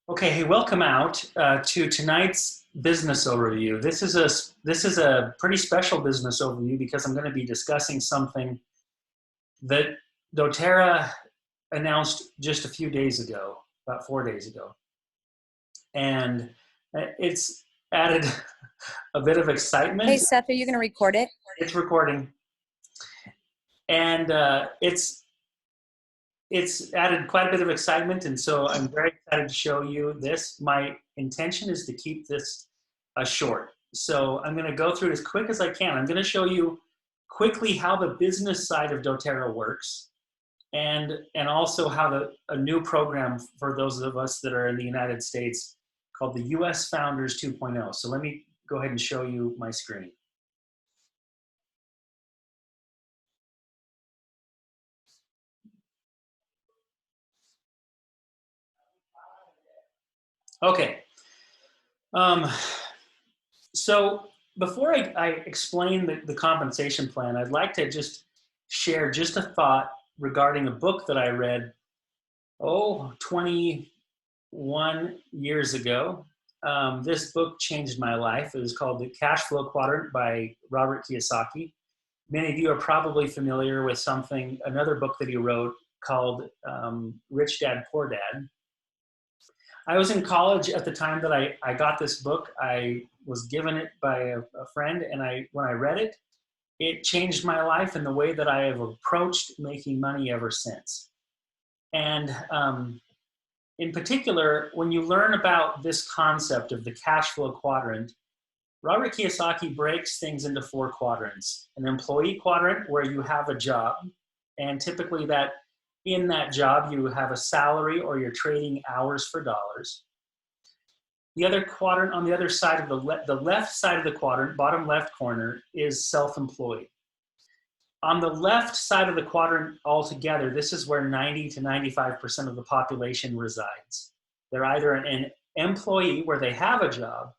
Okay, hey, welcome out to tonight's business overview. This is a pretty special business overview because I'm going to be discussing something that doTERRA announced just a few days ago, about 4 days ago, and it's added a bit of Hey, excitement. Seth, are you going to record it? It's recording, and it's added quite a bit of excitement, and so I'm very excited to show you this. My intention is to keep this short. So I'm going to go through it as quick as I can. I'm going to show you quickly how the business side of doTERRA works, and also how a new program for those of us that are in the United States called the US Founders 2.0. So let me go ahead and show you my screen. Okay. Um, So before I explain the compensation plan, I'd like to just share just a thought regarding a book that I read, 21 years ago. This book changed my life. It was called The Cash Flow Quadrant by Robert Kiyosaki. Many of you are probably familiar with another book that he wrote called Rich Dad, Poor Dad. I was in college at the time that I got this book. I was given it by a friend, and when I read it, it changed my life in the way that I have approached making money ever since. And in particular, when you learn about this concept of the cash flow quadrant, Robert Kiyosaki breaks things into four quadrants. An employee quadrant, where you have a job, and typically in that job you have a salary or you're trading hours for dollars. The other quadrant on the other side of the left side of the quadrant, bottom left corner, is self-employed. On the left side of the quadrant altogether, this is where 90 to 95% of the population resides. They're either an employee where they have a job,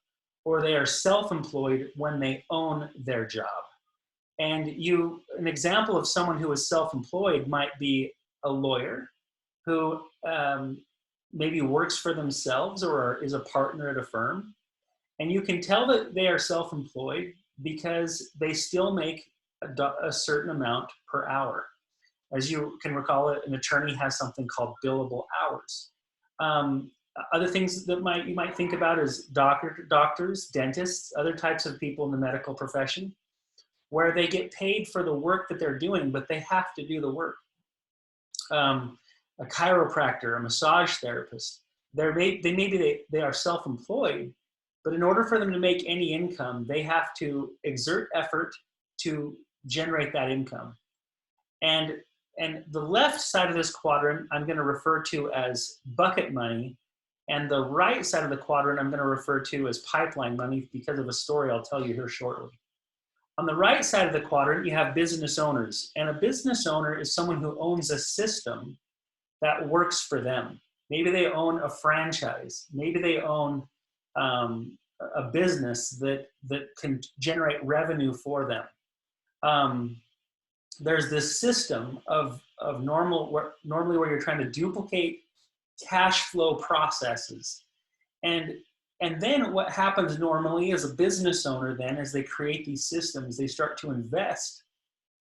or they are self-employed when they own their job. And an example of someone who is self-employed might be a lawyer who maybe works for themselves or is a partner at a firm. And you can tell that they are self-employed because they still make a certain amount per hour. As you can recall, an attorney has something called billable hours. Other things that you might think about is doctors, dentists, other types of people in the medical profession, where they get paid for the work that they're doing, but they have to do the work. A chiropractor, a massage therapist, they are self-employed, but in order for them to make any income, they have to exert effort to generate that income. And the left side of this quadrant I'm going to refer to as bucket money, and the right side of the quadrant I'm going to refer to as pipeline money because of a story I'll tell you here shortly. On the right side of the quadrant, you have business owners, and a business owner is someone who owns a system that works for them. Maybe they own a franchise. Maybe they own a business that can generate revenue for them. There's this system of normally where you're trying to duplicate cash flow processes. And then what happens normally as a business owner then, as they create these systems, they start to invest.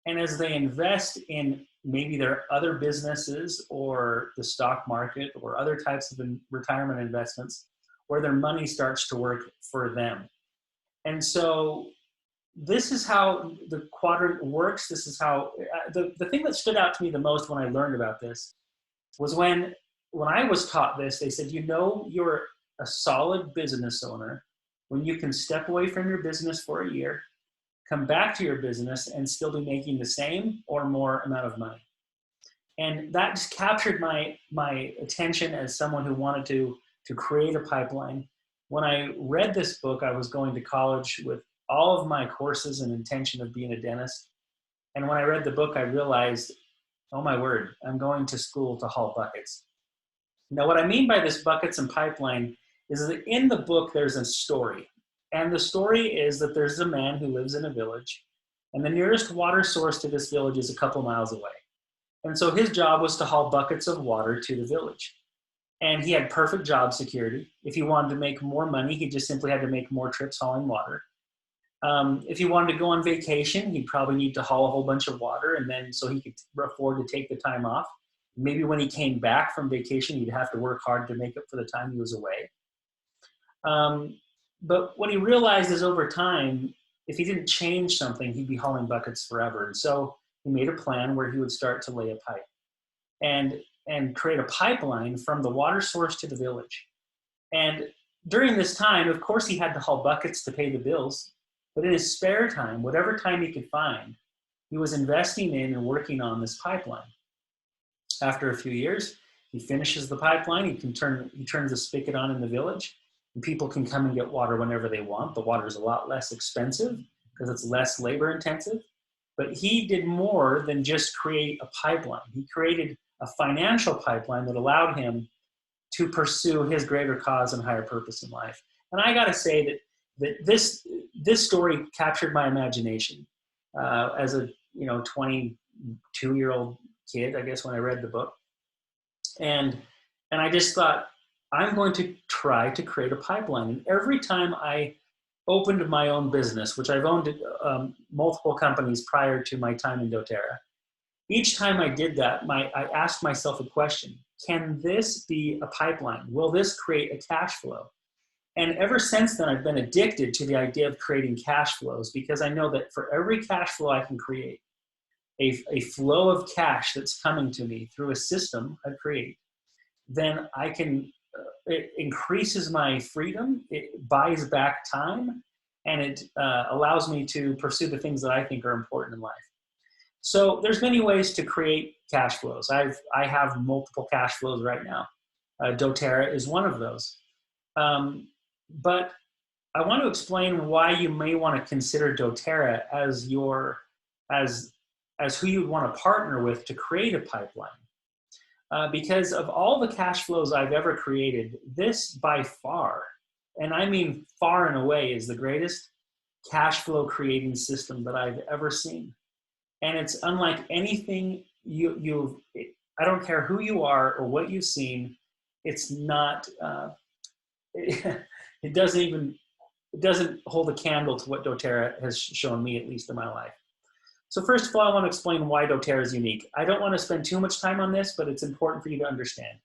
And as they invest in maybe their other businesses or the stock market or other types of retirement investments, where their money starts to work for them. And so this is how the quadrant works. This is how, the thing that stood out to me the most when I learned about this was when I was taught this, they said, you're a solid business owner when you can step away from your business for a year, come back to your business, and still be making the same or more amount of money. And that just captured my attention as someone who wanted to create a pipeline. When I read this book, I was going to college with all of my courses and intention of being a dentist. And when I read the book, I realized, oh my word, I'm going to school to haul buckets. Now, what I mean by this buckets and pipeline is that in the book, there's a story. And the story is that there's a man who lives in a village, and the nearest water source to this village is a couple miles away. And so his job was to haul buckets of water to the village. And he had perfect job security. If he wanted to make more money, he just simply had to make more trips hauling water. If he wanted to go on vacation, he'd probably need to haul a whole bunch of water, and then so he could afford to take the time off. Maybe when he came back from vacation, he'd have to work hard to make up for the time he was away. But what he realized is over time, if he didn't change something, he'd be hauling buckets forever. And so he made a plan where he would start to lay a pipe and create a pipeline from the water source to the village. And during this time, of course, he had to haul buckets to pay the bills. But in his spare time, whatever time he could find, he was investing in and working on this pipeline. After a few years, he finishes the pipeline. He turns the spigot on in the village, and people can come and get water whenever they want. The water is a lot less expensive because it's less labor intensive. But he did more than just create a pipeline. He created a financial pipeline that allowed him to pursue his greater cause and higher purpose in life. And I got to say that this story captured my imagination as a 22-year-old kid, I guess, when I read the book. And I just thought, I'm going to try to create a pipeline. And every time I opened my own business, which I've owned multiple companies prior to my time in doTERRA, each time I did that, I asked myself a question: can this be a pipeline? Will this create a cash flow? And ever since then, I've been addicted to the idea of creating cash flows, because I know that for every cash flow I can create, a flow of cash that's coming to me through a system I create, then I can, it increases my freedom, it buys back time, and it allows me to pursue the things that I think are important in life. So there's many ways to create cash flows. I have multiple cash flows right now. doTERRA is one of those. But I want to explain why you may want to consider doTERRA as who you'd want to partner with to create a pipeline. Because of all the cash flows I've ever created, this by far, and I mean far and away, is the greatest cash flow creating system that I've ever seen. And it's unlike anything I don't care who you are or what you've seen, it's not, it doesn't hold a candle to what doTERRA has shown me, at least in my life. So first of all, I want to explain why doTERRA is unique. I don't want to spend too much time on this, but it's important for you to understand.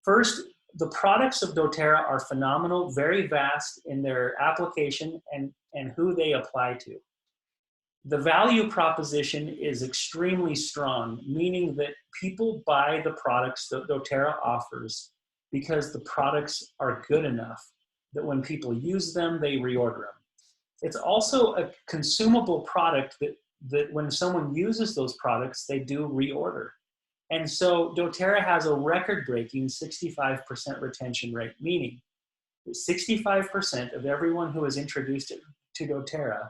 First, the products of doTERRA are phenomenal, very vast in their application and who they apply to. The value proposition is extremely strong, meaning that people buy the products that doTERRA offers because the products are good enough that when people use them, they reorder them. It's also a consumable product that when someone uses those products, they do reorder. And so doTERRA has a record-breaking 65% retention rate, meaning that 65% of everyone who is introduced to doTERRA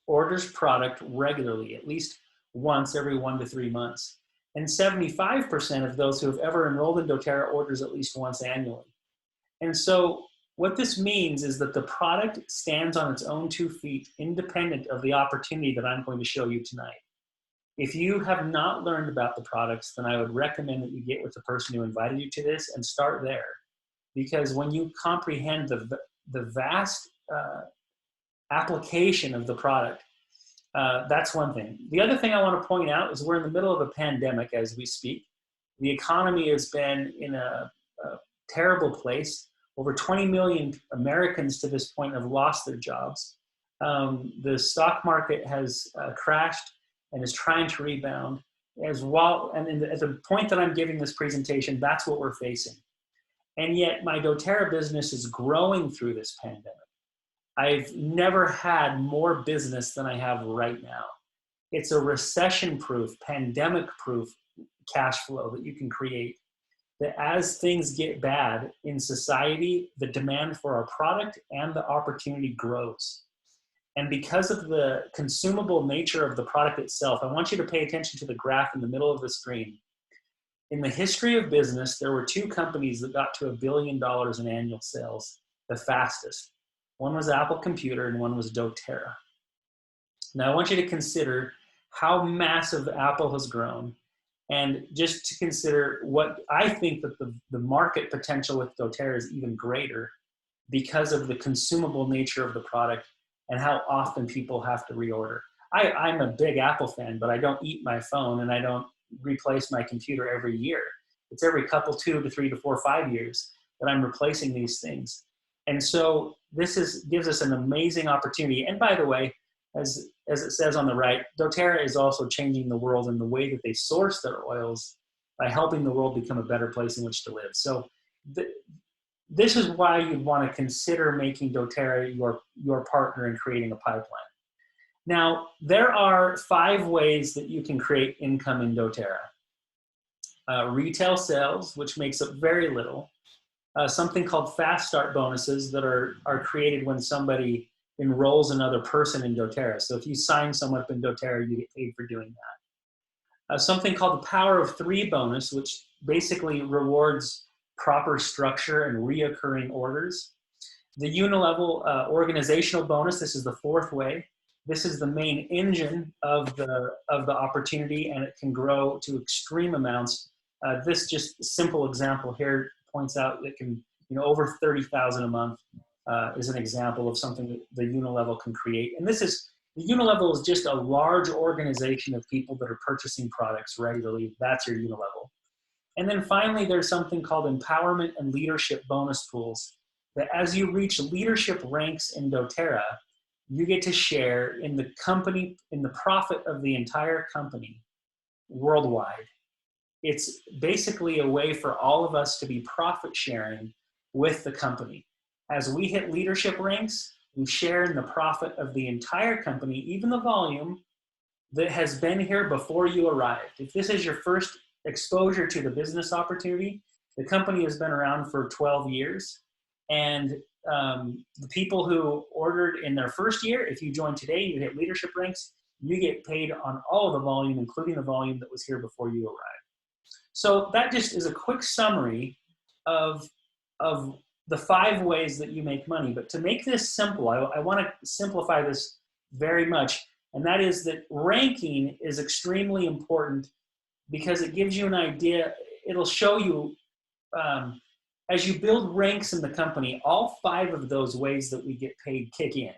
orders product regularly, at least once every 1 to 3 months. And 75% of those who have ever enrolled in doTERRA orders at least once annually. And so what this means is that the product stands on its own 2 feet, independent of the opportunity that I'm going to show you tonight. If you have not learned about the products, then I would recommend that you get with the person who invited you to this and start there. Because when you comprehend the vast application of the product, that's one thing. The other thing I want to point out is we're in the middle of a pandemic as we speak. The economy has been in a terrible place. Over 20 million Americans to this point have lost their jobs. The stock market has crashed and is trying to rebound. As well, and at the point that I'm giving this presentation, that's what we're facing. And yet my doTERRA business is growing through this pandemic. I've never had more business than I have right now. It's a recession-proof, pandemic-proof cash flow that you can create. That as things get bad in society, the demand for our product and the opportunity grows. And because of the consumable nature of the product itself, I want you to pay attention to the graph in the middle of the screen. In the history of business, there were 2 companies that got to $1 billion in annual sales the fastest. One was Apple Computer and one was doTERRA. Now I want you to consider how massive Apple has grown And just to consider what I think that the market potential with doTERRA is even greater because of the consumable nature of the product and how often people have to reorder. I'm a big Apple fan, but I don't eat my phone and I don't replace my computer every year. It's every couple, 2 to 3 to 4, 5 years that I'm replacing these things. And so this gives us an amazing opportunity. And by the way, as it says on the right, doTERRA is also changing the world in the way that they source their oils by helping the world become a better place in which to live. So this is why you'd want to consider making doTERRA your partner in creating a pipeline. Now, there are 5 ways that you can create income in doTERRA. Retail sales, which makes up very little. Something called fast start bonuses that are created when somebody enrolls another person in doTERRA. So if you sign someone up in doTERRA, you get paid for doing that. Something called the Power of 3 bonus, which basically rewards proper structure and reoccurring orders. The unilevel organizational bonus, this is the 4th way. This is the main engine of the opportunity, and it can grow to extreme amounts. This just simple example here points out that can, over 30,000 a month is an example of something that the unilevel can create. And the unilevel is just a large organization of people that are purchasing products regularly. That's your unilevel. And then finally, there's something called empowerment and leadership bonus pools, that as you reach leadership ranks in doTERRA, you get to share in the company, in the profit of the entire company worldwide. It's basically a way for all of us to be profit sharing with the company. As we hit leadership ranks, we share in the profit of the entire company, even the volume that has been here before you arrived. If this is your first exposure to the business opportunity, the company has been around for 12 years. And the people who ordered in their first year, if you join today, you hit leadership ranks, you get paid on all of the volume, including the volume that was here before you arrived. So that just is a quick summary of the 5 ways that you make money. But to make this simple, I want to simplify this very much. And that is that ranking is extremely important because it gives you an idea. It'll show you, as you build ranks in the company, all 5 of those ways that we get paid kick in.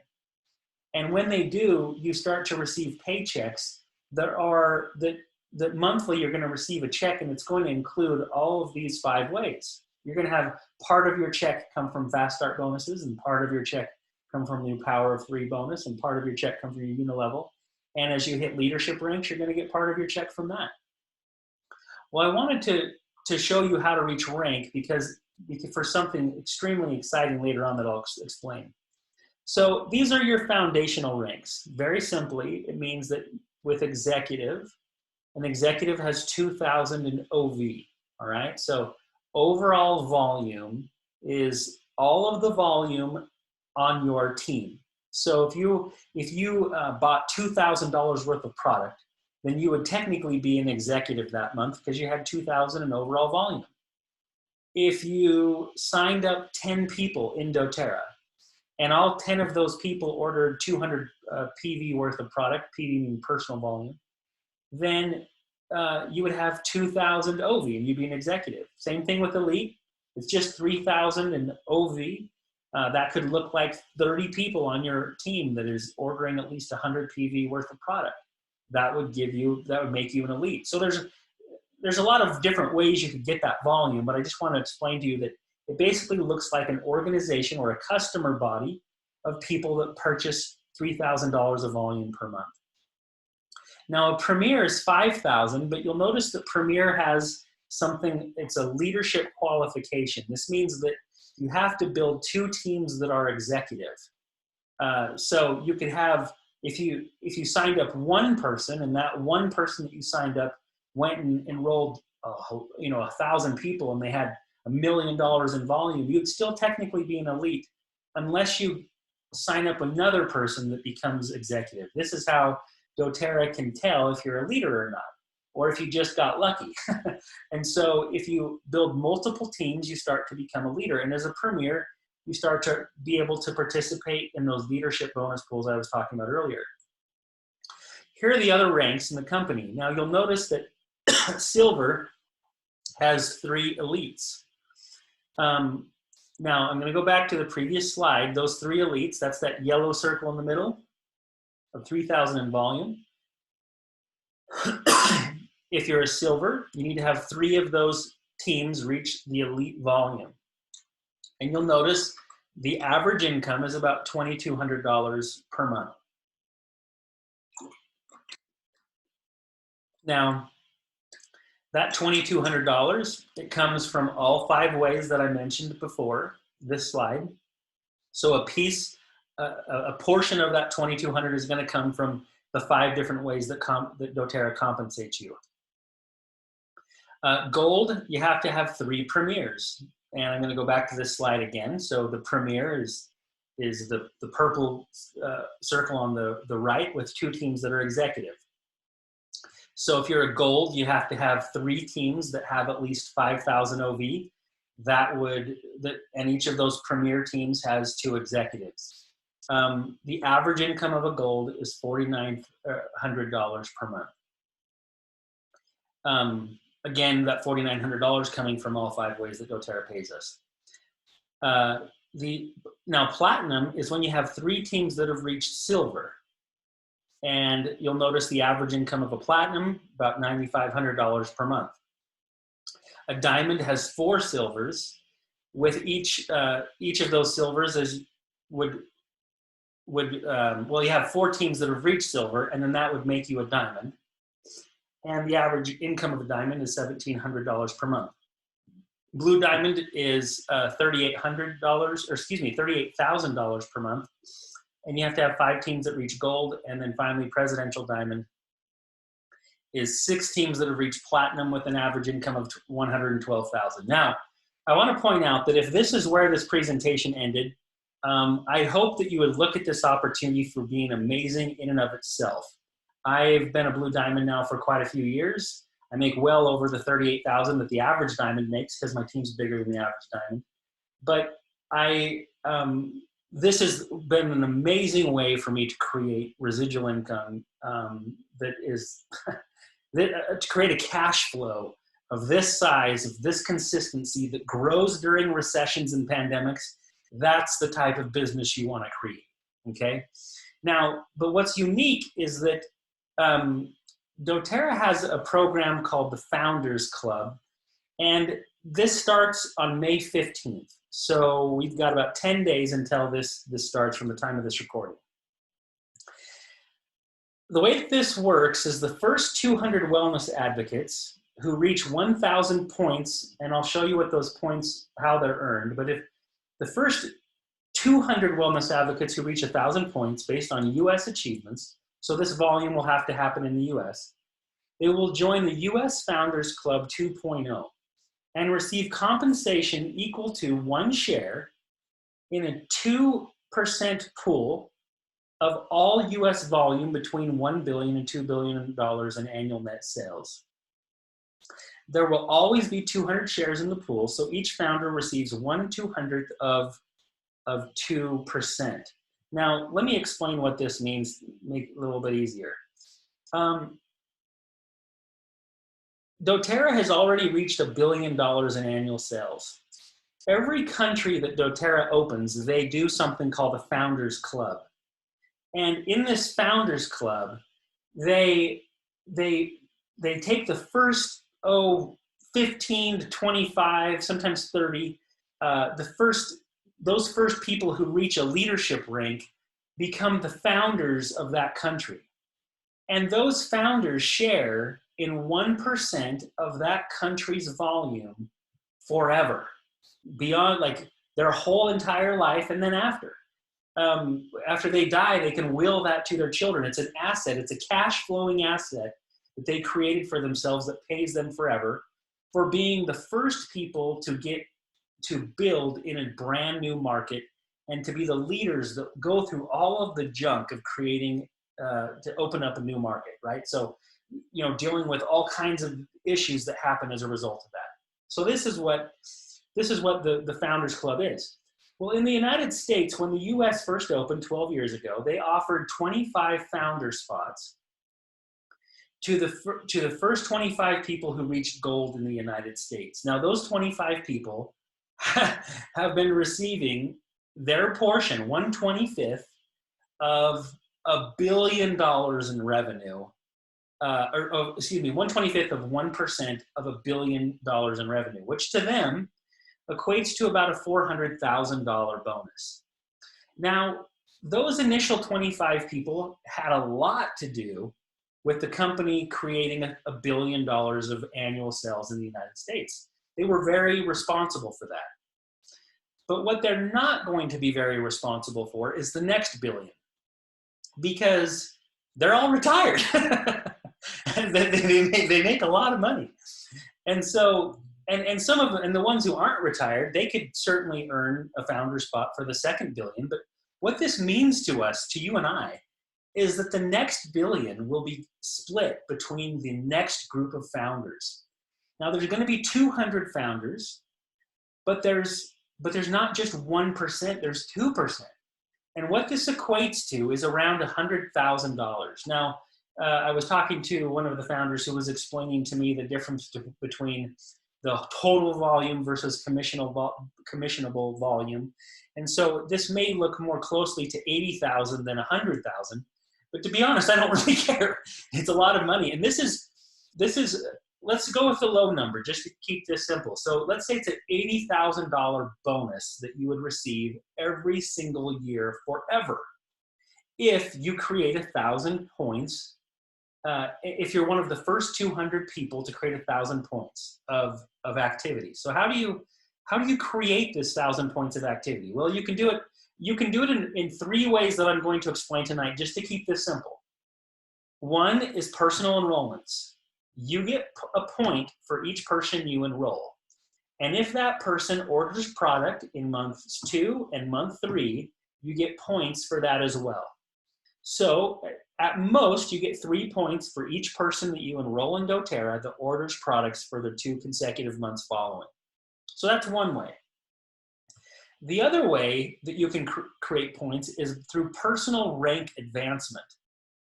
And when they do, you start to receive paychecks that monthly you're going to receive a check, and it's going to include all of these 5 ways. You're going to have part of your check come from fast start bonuses, and part of your check come from your Power of 3 bonus, and part of your check come from your unilevel. And as you hit leadership ranks, you're going to get part of your check from that. Well, I wanted to show you how to reach rank because for something extremely exciting later on that I'll explain. So these are your foundational ranks. Very simply, it means that with executive, an executive has 2,000 in OV, all right? So overall volume is all of the volume on your team. So if you bought $2,000 worth of product, then you would technically be an executive that month because you had 2,000 in overall volume. If you signed up 10 people in doTERRA, and all 10 of those people ordered 200 PV worth of product, PV meaning personal volume, then you would have 2,000 OV and you'd be an executive. Same thing with Elite. It's just 3,000 in OV. That could look like 30 people on your team that is ordering at least 100 PV worth of product. That would make you an Elite. So there's a lot of different ways you could get that volume, but I just want to explain to you that it basically looks like an organization or a customer body of people that purchase $3,000 of volume per month. Now, a Premier is 5,000, but you'll notice that Premier has something, it's a leadership qualification. This means that you have to build 2 teams that are executive. So you could have, if you signed up 1 person and that 1 person that you signed up went and enrolled 1,000 people and they had $1 million in volume, you'd still technically be an Elite unless you sign up another person that becomes executive. This is how doTERRA can tell if you're a leader or not, or if you just got lucky. And so if you build multiple teams, you start to become a leader. And as a Premier, you start to be able to participate in those leadership bonus pools I was talking about earlier. Here are the other ranks in the company. Now you'll notice that Silver has 3 elites. Now, I'm going to go back to the previous slide. Those 3 elites, that's that yellow circle in the middle of 3,000 in volume. If you're a silver, you need to have 3 of those teams reach the elite volume. And you'll notice the average income is about $2,200 per month. Now, that $2,200, it comes from all 5 ways that I mentioned before this slide. So a portion of that $2,200 is going to come from the 5 different ways that doTERRA compensates you. Gold, you have to have 3 premiers. And I'm going to go back to this slide again. So the premier is the purple circle on the right with 2 teams that are executive. So if you're a gold, you have to have 3 teams that have at least 5,000 OV. And each of those premier teams has 2 executives. The average income of a gold is $4,900 per month. Again, that $4,900 coming from all 5 ways that doTERRA pays us. Now platinum is when you have 3 teams that have reached silver. And you'll notice the average income of a platinum, about $9,500 per month. A diamond has 4 silvers. With each of those silvers you have 4 teams that have reached silver, and then that would make you a diamond. And the average income of a diamond is $1,700 per month. Blue diamond is $38,000 per month. And you have to have 5 teams that reach gold. And then finally, presidential diamond is 6 teams that have reached platinum with an average income of $112,000. Now, I want to point out that if this is where this presentation ended, I hope that you would look at this opportunity for being amazing in and of itself. I've been a blue diamond now for quite a few years. I make well over the $38,000 that the average diamond makes because my team's bigger than the average diamond. But this has been an amazing way for me to create residual income to create a cash flow of this size, of this consistency that grows during recessions and pandemics. That's the type of business you want to create, okay? Now, but what's unique is that doTERRA has a program called the Founders Club, and this starts on May 15th. So we've got about 10 days until this starts from the time of this recording. The way that this works is the first 200 wellness advocates who reach 1,000 points, and I'll show you what those points, how they're earned, but if the first 200 wellness advocates who reach 1,000 points based on US achievements, so this volume will have to happen in the US, they will join the US Founders Club 2.0 and receive compensation equal to 1 share in a 2% pool of all US volume between $1 billion and $2 billion in annual net sales. There will always be 200 shares in the pool, so each founder receives 1/200th of 2%. Now, let me explain what this means, make it a little bit easier. doTERRA has already reached $1 billion in annual sales. Every country that doTERRA opens, they do something called the Founders Club. And in this Founders Club, they take the first, 15 to 25, sometimes 30, those first people who reach a leadership rank become the founders of that country. And those founders share in 1% of that country's volume forever, beyond like their whole entire life. And then after they die, they can will that to their children. It's an asset. It's a cash flowing asset that they created for themselves that pays them forever for being the first people to build in a brand new market and to be the leaders that go through all of the junk of creating to open up a new market, right? So, dealing with all kinds of issues that happen as a result of that. So this is what the Founders Club is. Well, in the United States, when the US first opened 12 years ago, they offered 25 founder spots. to the first 25 people who reached gold in the United States. Now, those 25 people have been receiving their portion, 1/25 of $1 billion in revenue, excuse me, 1/25 of 1% of $1 billion in revenue, which to them equates to about a $400,000 bonus. Now, those initial 25 people had a lot to do with the company creating $1 billion of annual sales in the United States. They were very responsible for that. But what they're not going to be very responsible for is the next billion, because they're all retired. And they make a lot of money. And so, and some of them, and the ones who aren't retired, they could certainly earn a founder spot for the second billion. But what this means to us, to you and I, is that the next billion will be split between the next group of founders. Now, there's going to be 200 founders, but there's not just 1%, there's 2%. And what this equates to is around $100,000. Now, I was talking to one of the founders who was explaining to me the difference between the total volume versus commissionable volume. And so this may look more closely to 80,000 than 100,000. But to be honest, I don't really care. It's a lot of money. And this is, let's go with the low number just to keep this simple. So let's say it's an $80,000 bonus that you would receive every single year forever if you create 1,000 points. If you're one of the first 200 people to create 1,000 points of activity. So how do you create this 1,000 points of activity? Well, you can do it. You can do it in 3 ways that I'm going to explain tonight, just to keep this simple. One is personal enrollments. You get a point for each person you enroll. And if that person orders product in months 2 and month 3, you get points for that as well. So at most, you get 3 points for each person that you enroll in doTERRA that orders products for the 2 consecutive months following. So that's one way. The other way that you can create points is through personal rank advancement.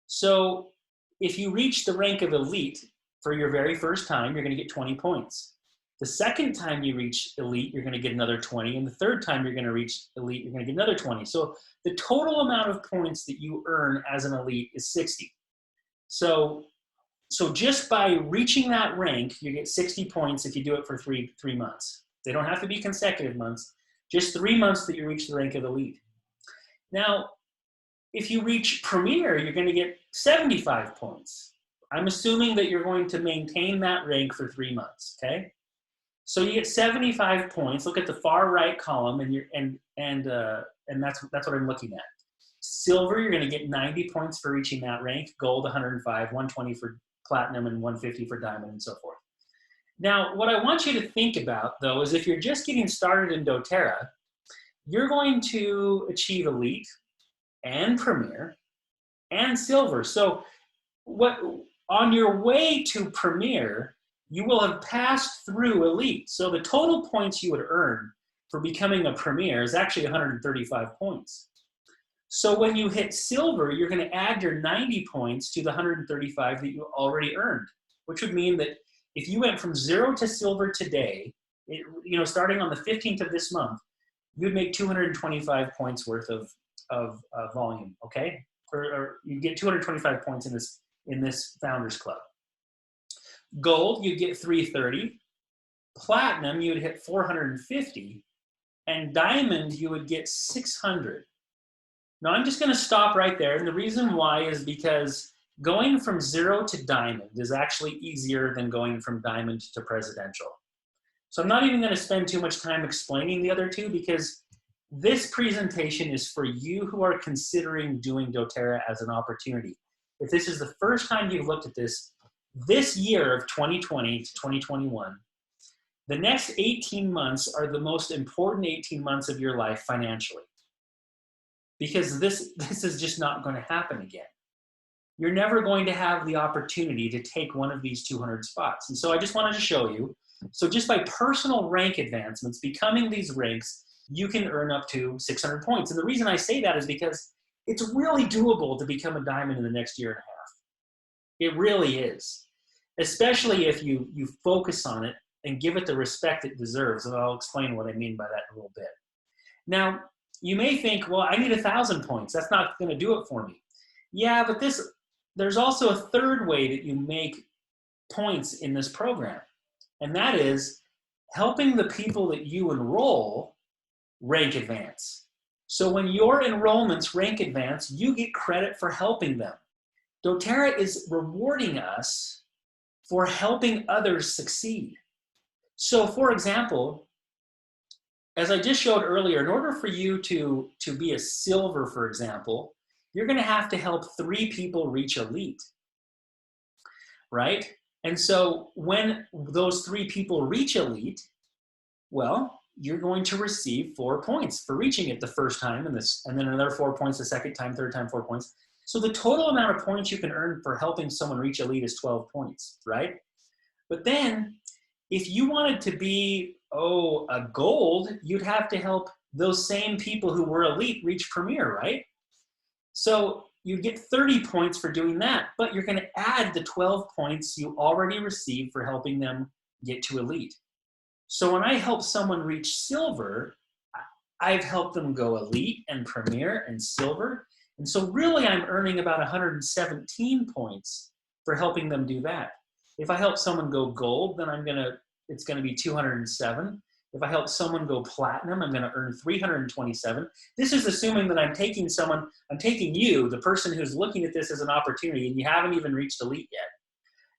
So if you reach the rank of elite for your very first time, you're going to get 20 points. The second time you reach elite, you're going to get another 20. And the third time you're going to reach elite, you're going to get another 20. So the total amount of points that you earn as an elite is 60. So just by reaching that rank, you get 60 points if you do it for three months. They don't have to be consecutive months. Just 3 months that you reach the rank of elite. Now, if you reach premier, you're going to get 75 points. I'm assuming that you're going to maintain that rank for 3 months, okay? So you get 75 points. Look at the far right column, and that's what I'm looking at. Silver, you're going to get 90 points for reaching that rank. Gold, 105, 120 for platinum, and 150 for diamond, and so forth. Now, what I want you to think about, though, is if you're just getting started in doTERRA, you're going to achieve elite and premier and silver. So on your way to premier, you will have passed through elite. So the total points you would earn for becoming a premier is actually 135 points. So when you hit silver, you're going to add your 90 points to the 135 that you already earned, which would mean that if you went from 0 to silver today, starting on the 15th of this month, you'd make 225 points worth of volume, okay? Or you get 225 points in this Founders Club. Gold, you'd get 330. Platinum, you would hit 450. And diamond, you would get 600. Now, I'm just going to stop right there. And the reason why is because going from 0 to diamond is actually easier than going from diamond to presidential. So I'm not even going to spend too much time explaining the other two, because this presentation is for you who are considering doing doTERRA as an opportunity. If this is the first time you've looked at this year of 2020 to 2021, the next 18 months are the most important 18 months of your life financially, because this is just not going to happen again. You're never going to have the opportunity to take one of these 200 spots. And so I just wanted to show you. So just by personal rank advancements, becoming these ranks, you can earn up to 600 points. And the reason I say that is because it's really doable to become a diamond in the next year and a half. It really is, especially if you focus on it and give it the respect it deserves. And I'll explain what I mean by that in a little bit. Now, you may think, well, I need 1,000 points. That's not going to do it for me. Yeah, but there's also a third way that you make points in this program, and that is helping the people that you enroll rank advance. So when your enrollments rank advance, you get credit for helping them. doTERRA is rewarding us for helping others succeed. So for example, as I just showed earlier, in order for you to be a silver, for example, you're going to have to help 3 people reach elite, right? And so when those 3 people reach elite, well, you're going to receive 4 points for reaching it the first time, and then another 4 points the second time, third time, 4 points. So the total amount of points you can earn for helping someone reach elite is 12 points, right? But then if you wanted to be, a gold, you'd have to help those same people who were elite reach premier, right? So you get 30 points for doing that, but you're going to add the 12 points you already received for helping them get to elite. So when I help someone reach silver, I've helped them go elite and premier and silver. And so really I'm earning about 117 points for helping them do that. If I help someone go gold, then it's going to be 207. If I help someone go platinum, I'm going to earn 327. This is assuming that I'm taking you, the person who's looking at this as an opportunity, and you haven't even reached elite yet.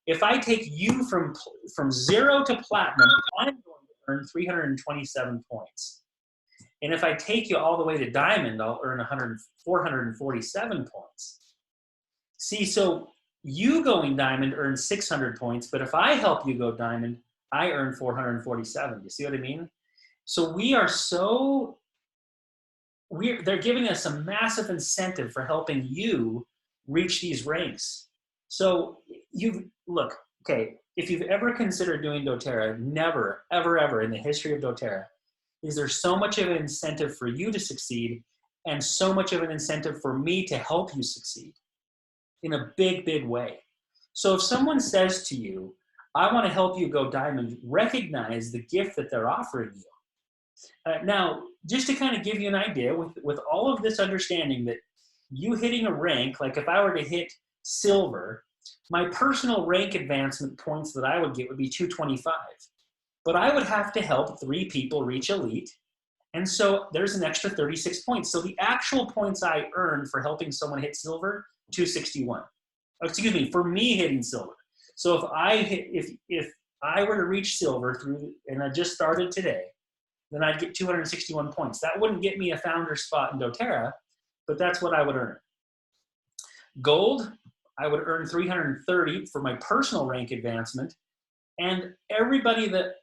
If I take you from 0 to platinum, I'm going to earn 327 points. And if I take you all the way to diamond, I'll earn 447 points. See, so you going diamond earns 600 points, but if I help you go diamond, I earn 447. You see what I mean? So they're giving us a massive incentive for helping you reach these ranks. So look, okay, if you've ever considered doing doTERRA, never, ever, ever in the history of doTERRA is there so much of an incentive for you to succeed and so much of an incentive for me to help you succeed in a big, big way. So if someone says to you, I want to help you go diamond, recognize the gift that they're offering you. Now, just to kind of give you an idea, with all of this understanding that you hitting a rank, like if I were to hit silver, my personal rank advancement points that I would get would be 225. But I would have to help 3 people reach elite. And so there's an extra 36 points. So the actual points I earned for helping someone hit silver, 261. Excuse me, for me hitting silver. So if I were to reach silver and I just started today, then I'd get 261 points. That wouldn't get me a founder spot in doTERRA, but that's what I would earn. Gold, I would earn 330 for my personal rank advancement. And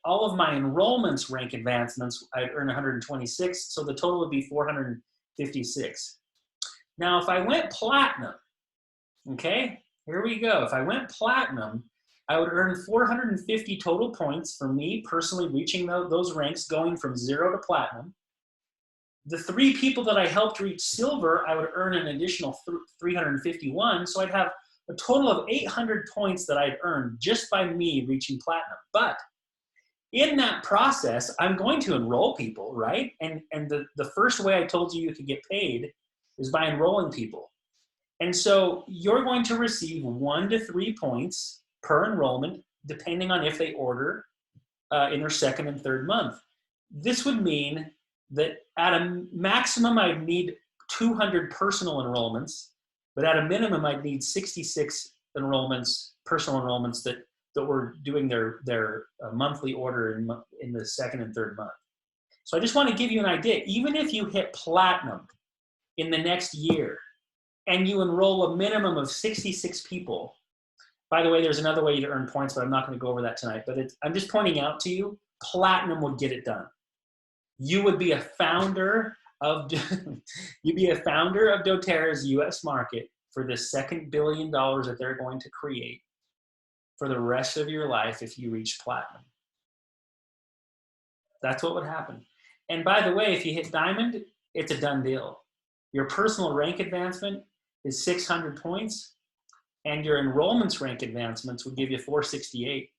all of my enrollments rank advancements, I'd earn 126. So the total would be 456. Now, if I went platinum, okay, here we go. If I went platinum, I would earn 450 total points for me personally reaching those ranks, going from 0 to platinum. The 3 people that I helped reach silver, I would earn an additional 351. So I'd have a total of 800 points that I'd earned just by me reaching platinum. But in that process, I'm going to enroll people, right? And the first way I told you could get paid is by enrolling people. And so you're going to receive 1 to 3 points per enrollment, depending on if they order in their second and third month. This would mean that at a maximum, I'd need 200 personal enrollments, but at a minimum, I'd need 66 personal enrollments that were doing their monthly order in the second and third month. So I just want to give you an idea. Even if you hit platinum in the next year, and you enroll a minimum of 66 people. By the way, there's another way to earn points, but I'm not going to go over that tonight. But I'm just pointing out to you, platinum would get it done. You would be a founder of doTERRA's U.S. market for the $2 billion that they're going to create for the rest of your life if you reach platinum. That's what would happen. And by the way, if you hit diamond, it's a done deal. Your personal rank advancement is 600 points. and your enrollments rank advancements would give you 468.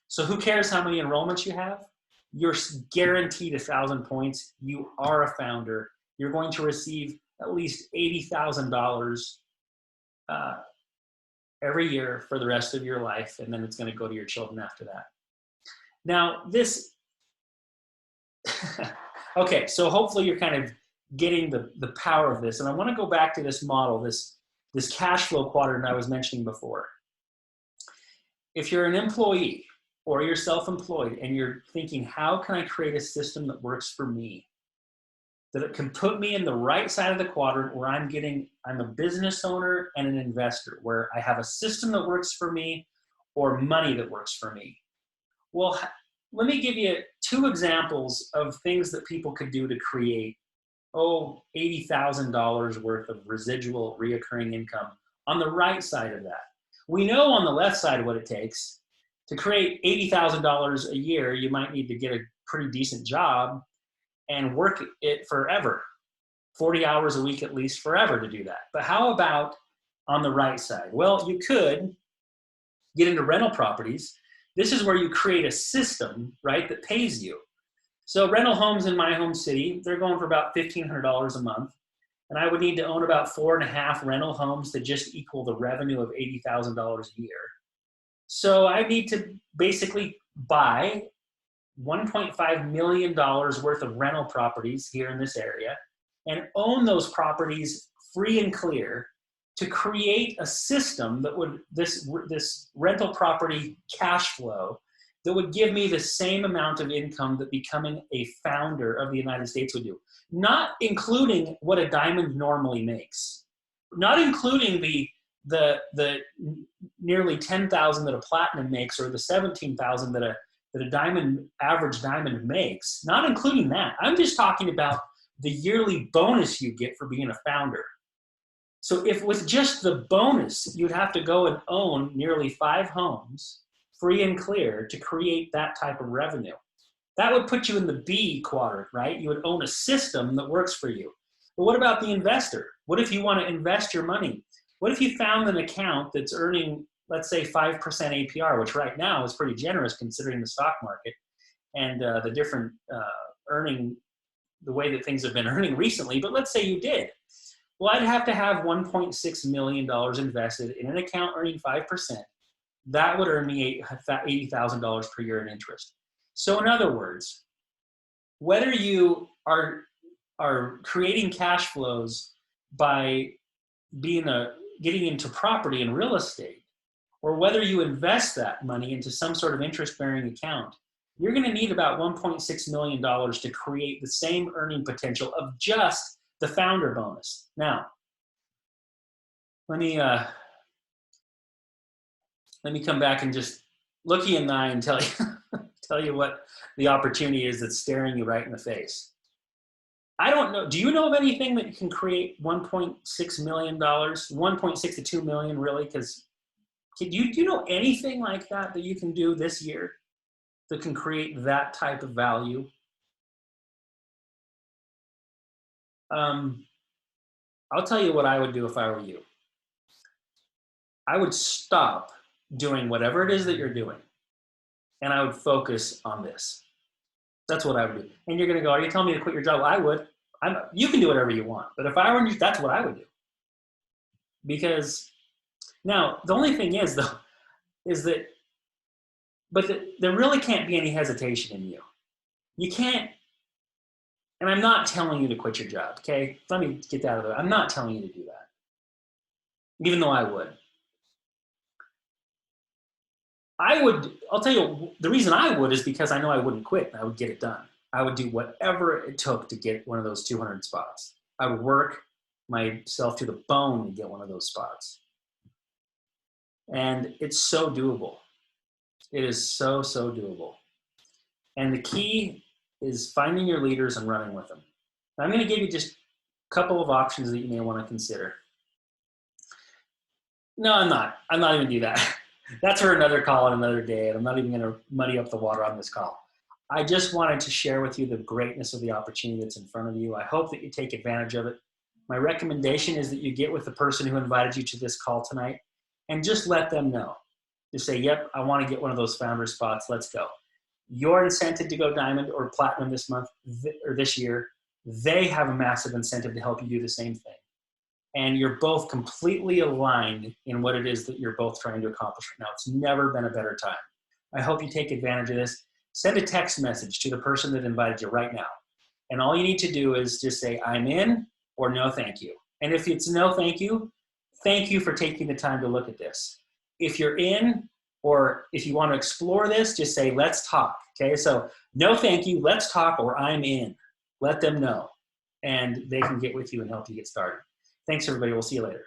So who cares how many enrollments you have? You're guaranteed 1,000 points. You are a founder. You're going to receive at least $80,000 every year for the rest of your life, and then it's going to go to your children after that. Now, this, okay, so hopefully you're kind of getting the power of this. And I want to go back to this model, this cash flow quadrant I was mentioning before. If you're an employee or you're self-employed and you're thinking, how can I create a system that works for me? That it can put me in the right side of the quadrant where I'm a business owner and an investor, where I have a system that works for me or money that works for me. Well, let me give you 2 examples of things that people could do to create, $80,000 worth of residual reoccurring income on the right side of that. We know on the left side what it takes. To create $80,000 a year, you might need to get a pretty decent job and work it forever, 40 hours a week at least, forever to do that. But how about on the right side? Well, you could get into rental properties. This is where you create a system, right, that pays you. So rental homes in my home city, they're going for about $1,500 a month. And I would need to own about 4.5 rental homes to just equal the revenue of $80,000 a year. So I need to basically buy $1.5 million worth of rental properties here in this area and own those properties free and clear to create a system that would, this rental property cash flow, that would give me the same amount of income that becoming a founder of the United States would do. Not including what a diamond normally makes. Not including the nearly 10,000 that a platinum makes, or the 17,000 that a average diamond makes, not including that. I'm just talking about the yearly bonus you get for being a founder. So if with just the bonus, you'd have to go and own nearly 5 homes, free and clear, to create that type of revenue. That would put you in the B quadrant, right? You would own a system that works for you. But what about the investor? What if you want to invest your money? What if you found an account that's earning, let's say, 5% APR, which right now is pretty generous considering the stock market and the different the way that things have been earning recently. But let's say you did. Well, I'd have to have $1.6 million invested in an account earning 5%. That would earn me $80,000 per year in interest. So in other words, whether you are creating cash flows by getting into property and real estate, or whether you invest that money into some sort of interest-bearing account, you're going to need about $1.6 million to create the same earning potential of just the founder bonus. Now, let me come back and just look you in the eye and tell you what the opportunity is that's staring you right in the face. I don't know. Do you know of anything that can create $1.6 million, 1.6 to 2 million, really? Because do you know anything like that you can do this year that can create that type of value? I'll tell you what I would do if I were you. I would stop doing whatever it is that you're doing, and I would focus on this. That's what I would do. And you're going to go, are you telling me to quit your job? Well, I would. You can do whatever you want. But if I were you, that's what I would do. Because now, the only thing is, though, is that, there really can't be any hesitation in you. You can't, and I'm not telling you to quit your job, okay? Let me get that out of the way. I'm not telling you to do that, even though I would. I'll tell you, the reason I would is because I know I wouldn't quit and I would get it done. I would do whatever it took to get one of those 200 spots. I would work myself to the bone to get one of those spots. And it's so doable. It is so, so doable. And the key is finding your leaders and running with them. Now, I'm going to give you just a couple of options that you may want to consider. No, I'm not. I'm not even going to do that. That's for another call and another day, and I'm not even going to muddy up the water on this call. I just wanted to share with you the greatness of the opportunity that's in front of you. I hope that you take advantage of it. My recommendation is that you get with the person who invited you to this call tonight and just let them know. Just say, yep, I want to get one of those founder spots. Let's go. You're incented to go diamond or platinum this month or this year. They have a massive incentive to help you do the same thing. And you're both completely aligned in what it is that you're both trying to accomplish right now. It's never been a better time. I hope you take advantage of this. Send a text message to the person that invited you right now. And all you need to do is just say, I'm in, or no, thank you. And if it's no, thank you for taking the time to look at this. If you're in, or if you want to explore this, just say, let's talk. Okay, so no, thank you, let's talk, or I'm in. Let them know, and they can get with you and help you get started. Thanks, everybody. We'll see you later.